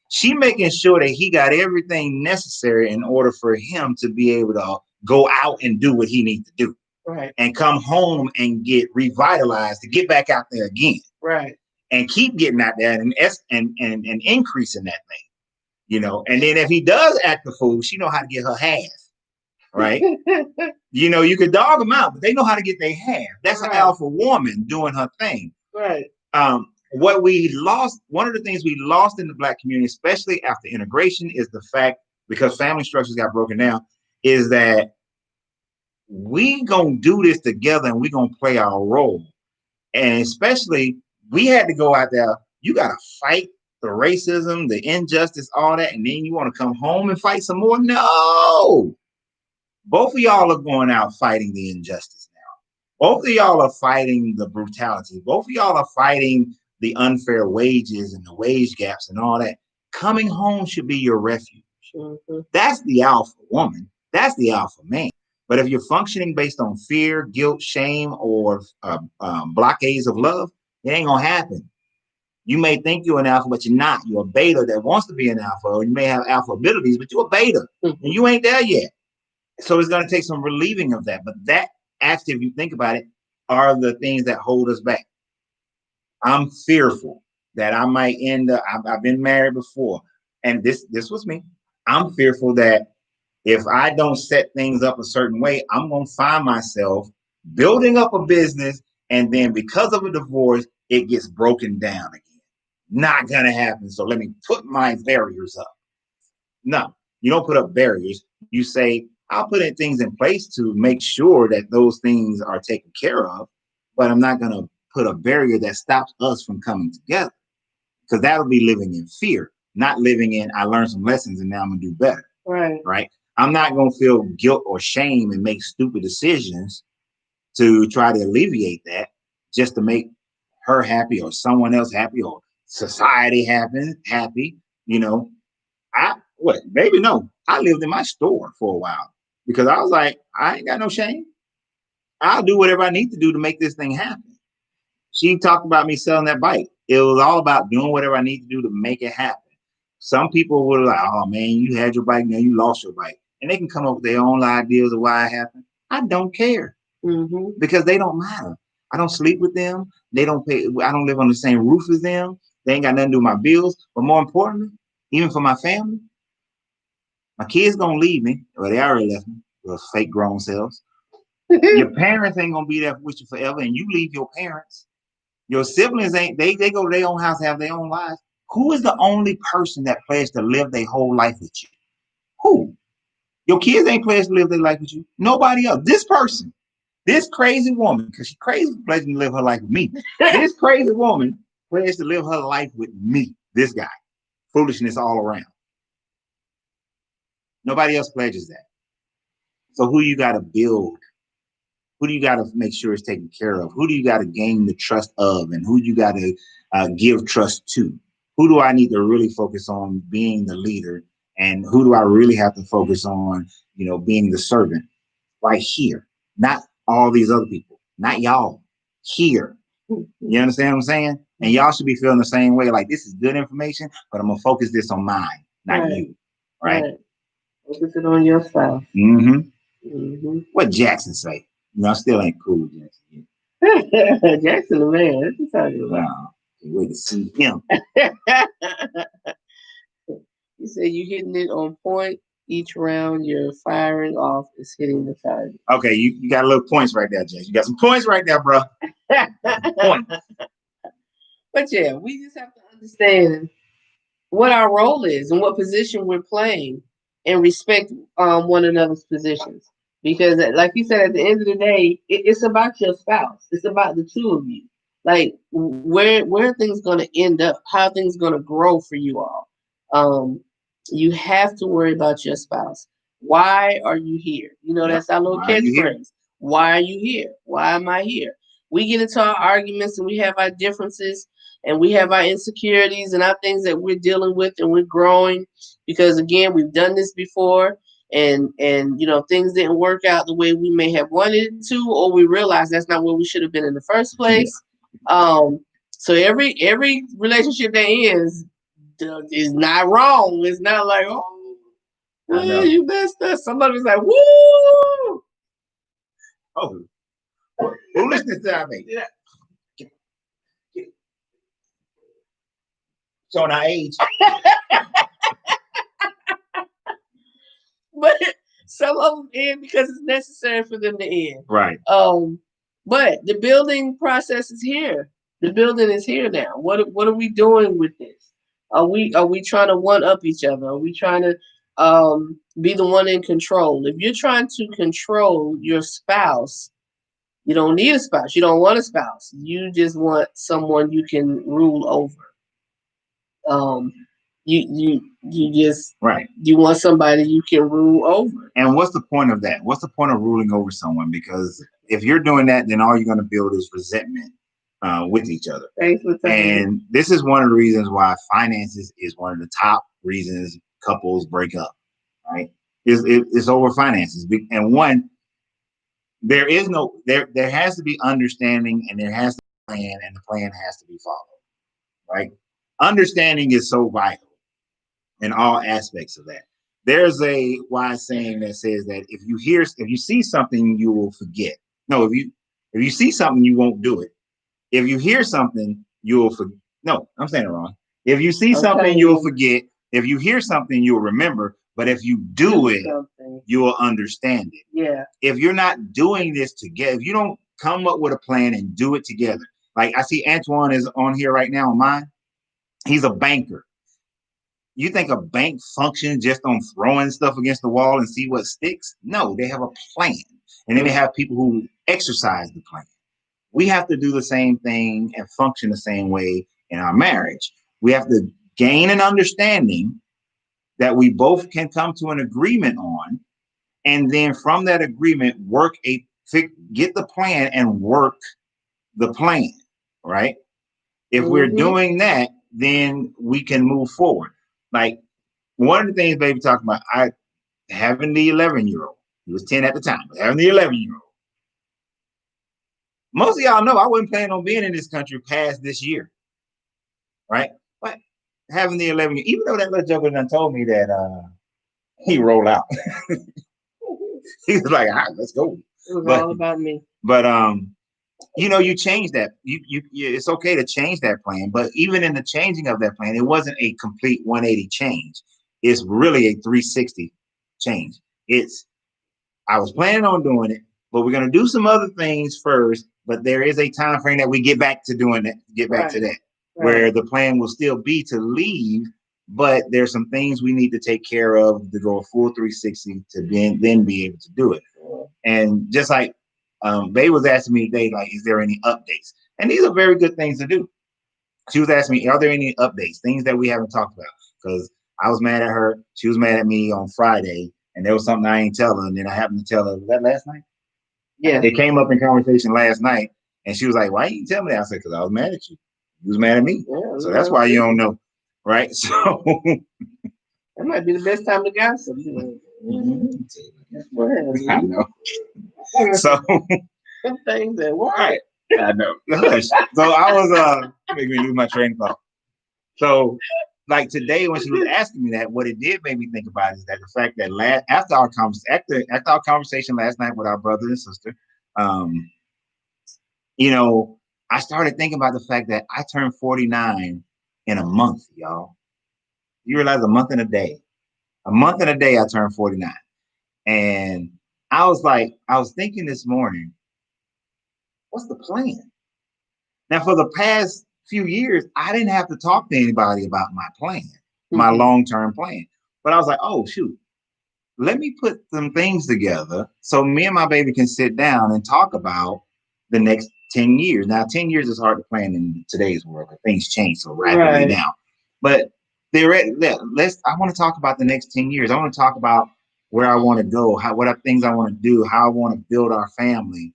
She making sure that he got everything necessary in order for him to be able to go out and do what he needs to do. Right. And come home and get revitalized to get back out there again. Right. And keep getting out there and increasing that thing. And then if he does act the fool, she know how to get her half. Right. You could dog them out, but they know how to get their half. That's an alpha woman doing her thing. Right. What we lost, one of the things we lost in the Black community, especially after integration, is the fact, because family structures got broken down, is that we gonna do this together and we gonna play our role. And especially, we had to go out there. You gotta fight the racism, the injustice, all that, and then you want to come home and fight some more? No. Both of y'all are going out fighting the injustice now. Both of y'all are fighting the brutality. Both of y'all are fighting the unfair wages and the wage gaps and all that. Coming home should be your refuge. That's the alpha woman. That's the alpha man. But if you're functioning based on fear, guilt, shame, or blockades of love, it ain't gonna happen. You may think you're an alpha, but you're not. You're a beta that wants to be an alpha, or you may have alpha abilities, but you're a beta, and you ain't there yet. So it's gonna take some relieving of that. But that, actually, if you think about it, are the things that hold us back. I'm fearful that I might end up. I've been married before, and this was me. I'm fearful that if I don't set things up a certain way, I'm going to find myself building up a business, and then because of a divorce, it gets broken down again. Not going to happen. So let me put my barriers up. No, you don't put up barriers. You say, I'll put in things in place to make sure that those things are taken care of, but I'm not going to put a barrier that stops us from coming together. because that'll be living in fear, not living in I learned some lessons and now I'm gonna do better. Right. I'm not gonna feel guilt or shame and make stupid decisions to try to alleviate that just to make her happy or someone else happy or society happy. You know, baby, no. I lived in my store for a while because I was like, I ain't got no shame. I'll do whatever I need to do to make this thing happen. She talked about me selling that bike. It was all about doing whatever I need to do to make it happen. Some people were like, oh man, you had your bike, now you lost your bike. And they can come up with their own ideas of why it happened. I don't care because they don't matter. I don't sleep with them. They don't pay. I don't live on the same roof as them. They ain't got nothing to do with my bills. But more importantly, even for my family, my kids gonna leave me. Well, they already left me. Those fake grown selves. Your parents ain't gonna be there with you forever, and you leave your parents. Your siblings ain't. They go to their own house, have their own lives. Who is the only person that pledged to live their whole life with you? Who? Your kids ain't pledged to live their life with you. Nobody else. This person, this crazy woman, because she's crazy, pledging to live her life with me. This crazy woman pledged to live her life with me. This guy. Foolishness all around. Nobody else pledges that. So who you got to build? Who do you got to make sure is taken care of? Who do you got to gain the trust of? And who you got to give trust to? Who do I need to really focus on being the leader? And who do I really have to focus on, being the servant right here? Not all these other people, not y'all, here. You understand what I'm saying? And y'all should be feeling the same way. Like, this is good information, but I'm going to focus this on mine, not you. Right? Focus it on yourself. What Jackson say? I still ain't cool with Jackson. Jackson, the man. What you talking about? Wow. Can't wait to see him. You say you hitting it on point. Each round you're firing off is hitting the target. Okay, you got a little points right there, Jackson. You got some points right there, bro. Points. But yeah, we just have to understand what our role is and what position we're playing and respect one another's positions. Because like you said, at the end of the day, it's about your spouse. It's about the two of you. Like where are things going to end up? How are things going to grow for you all? You have to worry about your spouse. Why are you here? That's our little catchphrase. Why are you here? Why am I here? We get into our arguments and we have our differences and we have our insecurities and our things that we're dealing with and we're growing because again, we've done this before and things didn't work out the way we may have wanted it to, or we realized that's not where we should have been in the first place. So every relationship that ends is not wrong. It's not like, oh, well, you messed up. Somebody's like, woo! Oh, foolishness that I made. Yeah. Showing our age. But some of them end because it's necessary for them to end. Right. But the building process is here. The building is here now. What are we doing with this? Are we trying to one up each other? Are we trying to be the one in control? If you're trying to control your spouse, you don't need a spouse. You don't want a spouse. You just want someone you can rule over. You just you want somebody you can rule over. And what's the point of that? What's the point of ruling over someone? Because if you're doing that, then all you're going to build is resentment with each other. And this is one of the reasons why finances is one of the top reasons couples break up. Right? It's over finances. And one, there has to be understanding, and there has to be a plan, and the plan has to be followed. Right? Understanding is so vital in all aspects of that. There's a wise saying that says that if you see something, you will forget. No, if you see something, you won't do it. If you hear something, you will forget. No, I'm saying it wrong. If you see something, you'll forget. If you hear something, you'll remember. But if you do it, you will understand it. Yeah. If you're not doing this together, if you don't come up with a plan and do it together, like I see Antoine is on here right now on mine. He's a banker. You think a bank functions just on throwing stuff against the wall and see what sticks? No, they have a plan. And then they have people who exercise the plan. We have to do the same thing and function the same way in our marriage. We have to gain an understanding that we both can come to an agreement on, and then from that agreement, get the plan and work the plan, right? If we're doing that, then we can move forward. Like one of the things baby talked about, I having the 11-year-old, he was 10 at the time, but having the 11-year-old. Most of y'all know I wasn't planning on being in this country past this year, right? But having the 11, even though that little joker done told me that he rolled out. He was like, all right, let's go. It was all about me. But you change that. It's okay to change that plan. But even in the changing of that plan, it wasn't a complete 180 change. It's really a 360 change. I was planning on doing it, but we're gonna do some other things first. But there is a time frame that we get back to doing that, to that, where the plan will still be to leave, but there's some things we need to take care of to go a full 360 to then be able to do it. And just like Bae was asking me today, like, is there any updates? And these are very good things to do. She was asking me, are there any updates, things that we haven't talked about? Because I was mad at her, she was mad at me on Friday, and there was something I ain't tell her, and then I happened to tell her, was that last night? Yeah. It came up in conversation last night, and she was like, why didn't you tell me that? I said, because I was mad at you. You was mad at me. Yeah, so that's why you don't know, right? So that might be the best time to gossip. I know. So some things that work. Right. I know. So I was making me lose my train of thought. So like today when she was asking me that, what it did make me think about is that the fact that after our conversation last night with our brother and sister, I started thinking about the fact that I turned 49 in a month, y'all. You realize a month and a day. A month and a day I turned 49. And I was thinking this morning, what's the plan? Now, for the past few years, I didn't have to talk to anybody about my plan, my long-term plan. But I was like, oh, shoot, let me put some things together so me and my baby can sit down and talk about the next 10 years. Now, 10 years is hard to plan in today's world because things change so rapidly now. But I want to talk about the next 10 years. I want to talk about where I want to go, what are things I want to do, how I want to build our family,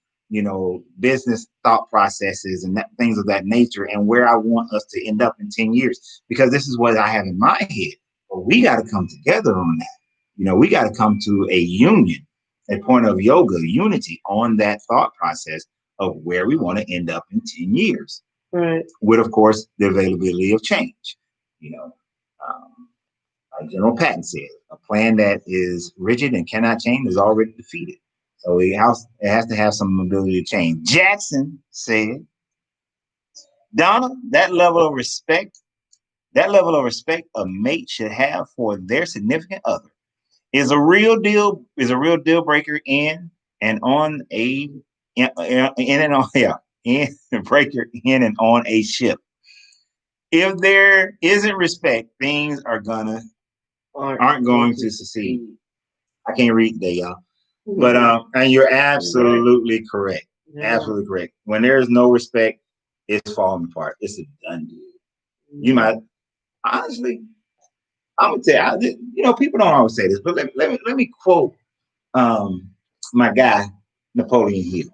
business thought processes and things of that nature, and where I want us to end up in 10 years, because this is what I have in my head. But we got to come together on that. We got to come to a union, a point of unity on that thought process of where we want to end up in 10 years. Right. With, of course, the availability of change. Like General Patton said, a plan that is rigid and cannot change is already defeated. So it has to have some ability to change. Jackson said, Donna, that level of respect a mate should have for their significant other is a real deal breaker in and on a ship. If there isn't respect, things aren't going to succeed. I can't read today, y'all. But and you're absolutely correct. Yeah. Absolutely correct. When there is no respect, it's falling apart. It's a done deal. You might honestly, I'm gonna tell you, people don't always say this, but let me quote my guy Napoleon Hill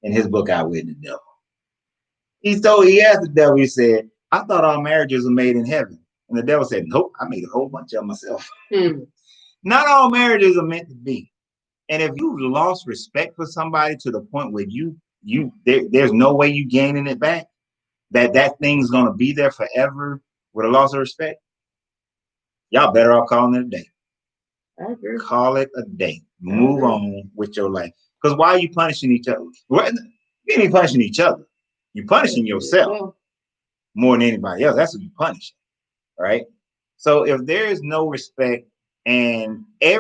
in his book Outwitting the Devil. He asked the devil, he said, I thought all marriages were made in heaven. And the devil said, nope, I made a whole bunch of them myself. Not all marriages are meant to be. And if you've lost respect for somebody to the point where there's no way you gaining it back, that thing's gonna be there forever with a loss of respect, y'all better off calling it a day. I agree. Call it a day. Move on with your life. Because why are you punishing each other? You ain't punishing each other. You're punishing yourself more than anybody else. That's what you're punishing, right? So if there is no respect, and I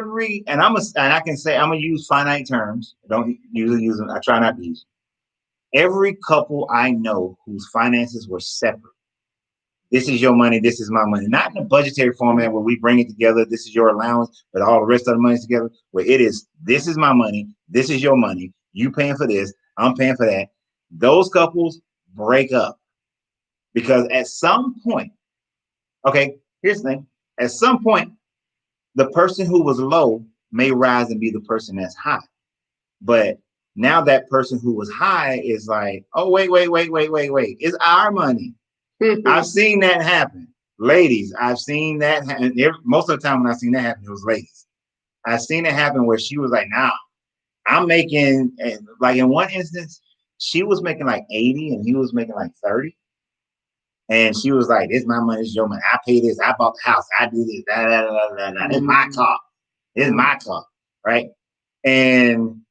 can say I'm gonna use finite terms. Don't usually use them. I try not to use them. Every couple I know whose finances were separate. This is your money. This is my money. Not in a budgetary format where we bring it together. This is your allowance, but all the rest of the money's together. Where it is, this is my money. This is your money. You paying for this. I'm paying for that. Those couples break up because at some point Okay, here's the thing. At some point, the person who was low may rise and be the person that's high. But now that person who was high is like, oh, wait. It's our money. I've seen that happen. Ladies, I've seen that happen. Most of the time when I've seen that happen, it was ladies. I've seen it happen where she was like, nah, I'm making, like in one instance, she was making like 80 and he was making like 30. And she was like, this is my money, this is your money. I pay this. I bought the house. I do this. This is my car. This is my car. Right. And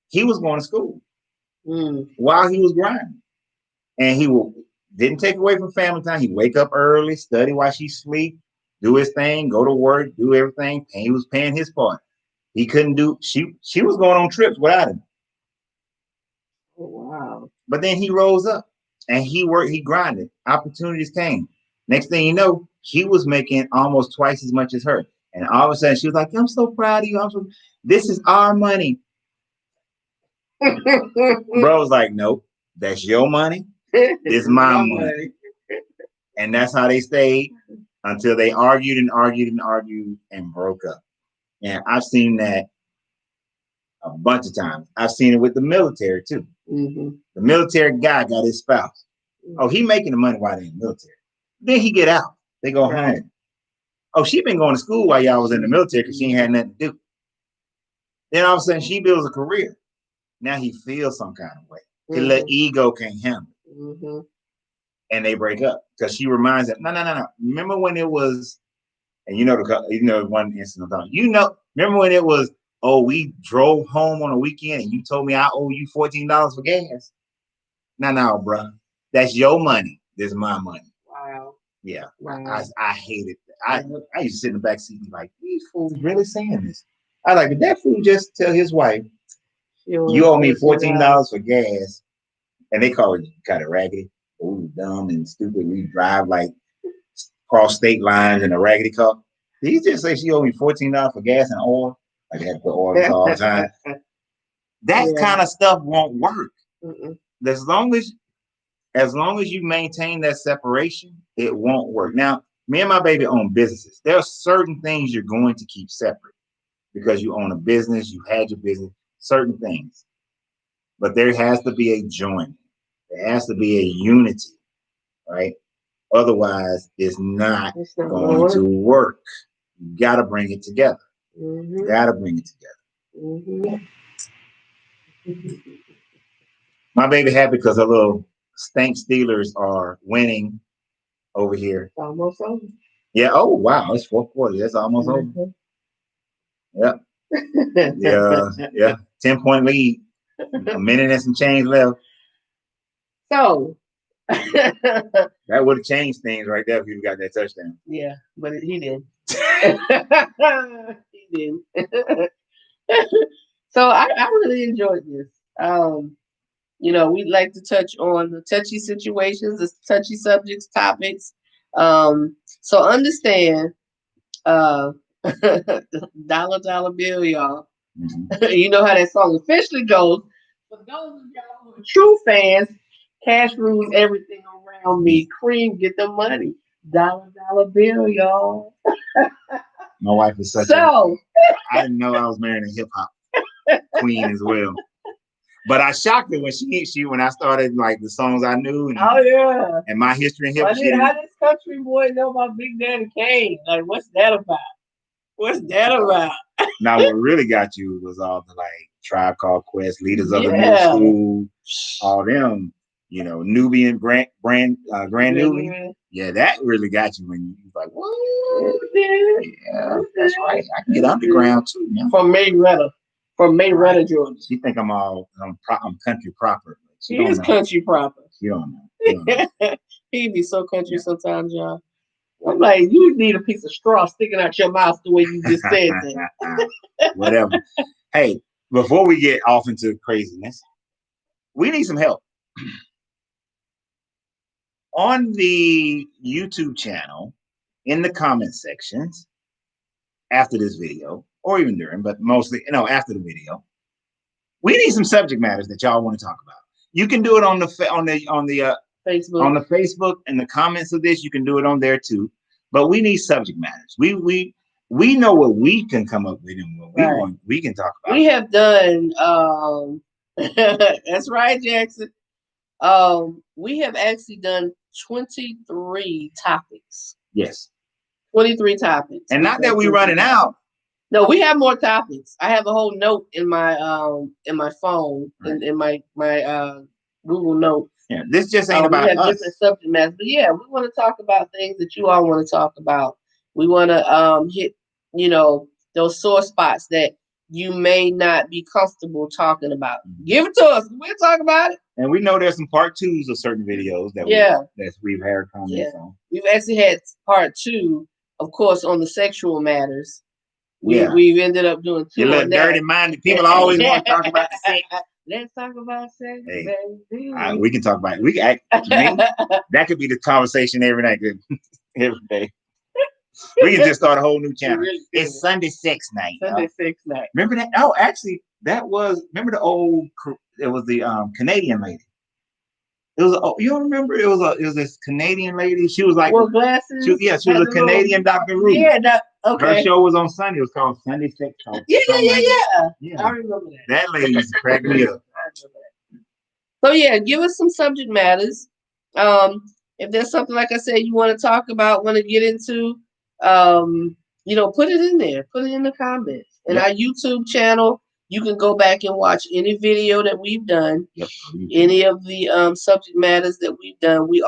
he was going to school while he was grinding. And didn't take away from family time. He'd wake up early, study while she sleep, do his thing, go to work, do everything. And he was paying his part. He couldn't do, she was going on trips without him. Oh, wow. But then he rose up and he worked, he grinded. Opportunities came. Next thing you know, he was making almost twice as much as her. And all of a sudden she was like, I'm so proud of you. This is our money. Bro was like, nope, that's your money. This is my money. And that's how they stayed until they argued and broke up. And I've seen that a bunch of times. I've seen it with the military too. The military guy got his spouse. Oh, he making the money while they're in the military. Then he get out. They go home. Oh, she been going to school while y'all was in the military because she ain't had nothing to do. Then all of a sudden she builds a career. Now he feels some kind of way. His little ego can't handle it. And they break up because she reminds him, no. Remember when it was, and one incident I'm talking, remember when it was, oh, we drove home on a weekend and you told me I owe you $14 for gas. No, bro. That's your money. This is my money. Wow. Yeah. Wow. I hated that. I used to sit in the back seat and be like, these fools really saying this. I like, did that fool just tell his wife, you owe me $14 for gas? And they call it kind of raggedy. Oh, dumb and stupid. We drive like cross state lines in a raggedy car. Did he just say she owed me $14 for gas and oil? Like I had to put oil all the time. That kind of stuff won't work. As long as you maintain that separation, it won't work. Now, me and my baby own businesses. There are certain things you're going to keep separate because you own a business, you had your business, certain things. But there has to be a joining. There has to be a unity, right? Otherwise, it's not going to work. You got to bring it together. You got to bring it together. My baby happy because her little stank Steelers are winning over here. It's almost over. Yeah. Oh, wow. It's fourth quarter. That's almost over. Yep. Yeah. 10-point lead. A minute and some change left. So that would have changed things right there if you got that touchdown. Yeah, but he didn't. He didn't. So I really enjoyed this. We'd like to touch on the touchy situations, the touchy subjects, topics. So understand, dollar bill, y'all. You know how that song officially goes. For those of y'all who are true fans, cash rules everything around me. Cream, get the money. Dollar bill, y'all. My wife is I didn't know I was marrying a hip hop queen as well. But I shocked her when I started like the songs I knew. And my history in hip hop. How this country boy know about Big Daddy Kane? Like, what's that about? Now, what really got you was all the like Tribe Called Quest, Leaders of the New School, all them, Nubian, Grand Nubian. Yeah, that really got you when you was like, what? Yeah, that's right. I can get underground too. Man. From Mayretta, Georgia. She think I'm country proper. He is country proper. You don't know. He'd be so country sometimes, y'all. I'm like, you need a piece of straw sticking out your mouth the way you just said that. Whatever. Hey, before we get off into craziness, we need some help. On the YouTube channel, in the comment sections, after this video, or even during, but mostly, after the video, we need some subject matters that y'all want to talk about. You can do it on the Facebook. On the Facebook, in the comments of this, you can do it on there too. but we need subject matters. We know what we can come up with and what we want. We can talk about. We have done. That's right, Jackson. We have actually done 23 topics. Yes. 23 topics. And not that we're running out. No, we have more topics. I have a whole note in my phone, in my Google Notes. Yeah, this just ain't about we have us. Different subject matters, but yeah, we want to talk about things that you all want to talk about. We want to hit, those sore spots that you may not be comfortable talking about. Give it to us. We'll talk about it. And we know there's some part 2s of certain videos that we've heard comments on. We've actually had part 2, of course, on the sexual matters. We've ended up doing 2. You little dirty-minded people always want to talk about the sex. Let's talk about sex, baby. We can talk about it. That could be the conversation every night, every day. We can just start a whole new channel. It's Sunday Sex Night. Sunday Sex Night. Remember that? Oh, actually, remember the old? It was the Canadian lady. It was. You don't remember? It was this Canadian lady. She was like. Well, glasses. She was a Canadian Dr. Ruth. Yeah. Okay. Her show was on Sunday. It was called Sunday Sex Talk. Yeah. I remember that. That lady used to crack me up. So yeah, give us some subject matters. If there's something, like I said, you want to talk about, want to get into, put it in there. Put it in the comments. And our YouTube channel, you can go back and watch any video that we've done. Yep. Any of the subject matters that we've done. We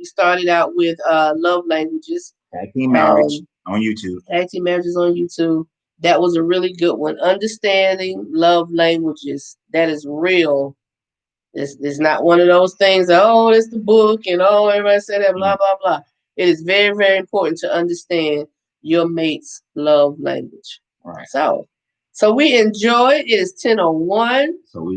started out with love languages. Tag team marriage on YouTube. Tag team marriages on YouTube. That was a really good one. Understanding love languages. That is real. It's not one of those things that, it's the book and everybody said that, blah, blah, blah. It is very, very important to understand your mate's love language. Right. So we enjoy it. It is 10:01. So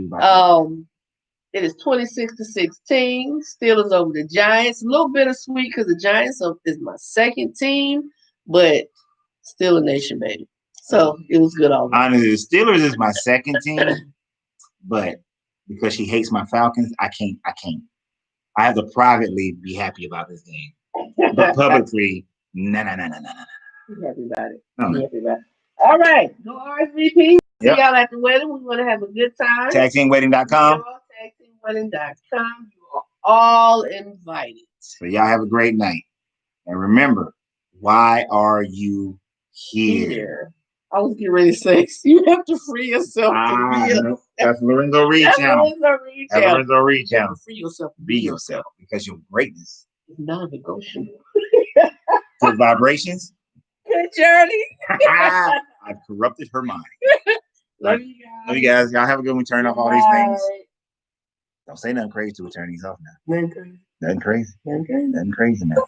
it is 26-16. Steelers over the Giants. A little bittersweet because the Giants is my second team, but still a nation, baby. So it was good all around. Honestly, the Steelers is my second team, but because she hates my Falcons, I can't. I have to privately be happy about this game, but publicly, no. I'm happy about it. I'm happy about it. All right, go RSVP. See y'all at the wedding. We want to have a good time. TagTeamWedding.com. TagTeamWedding.com. You are all invited. So y'all have a great night, and remember, why are you here? I was getting ready to say, you have to free yourself to be That's Larenzo Reid channel. Larenzo Reid channel. Free yourself. Be yourself, because your greatness is non-negotiable. Good vibrations. Good journey. I've corrupted her mind. Love you guys. Love you guys. Y'all have a good one. Turn off all these things. Don't say nothing crazy till we turn these off now. Nothing crazy. Nothing crazy now.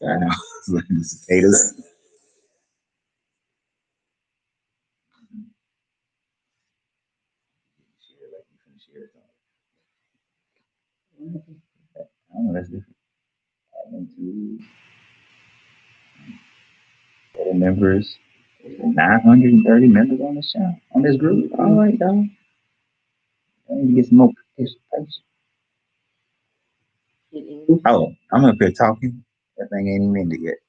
I know. The cicadas. I don't know, that's different. Total members, 930 members on this channel, on this group. All right, y'all. I need to get some more participation. Oh, I'm up here talking. That thing ain't even ended yet.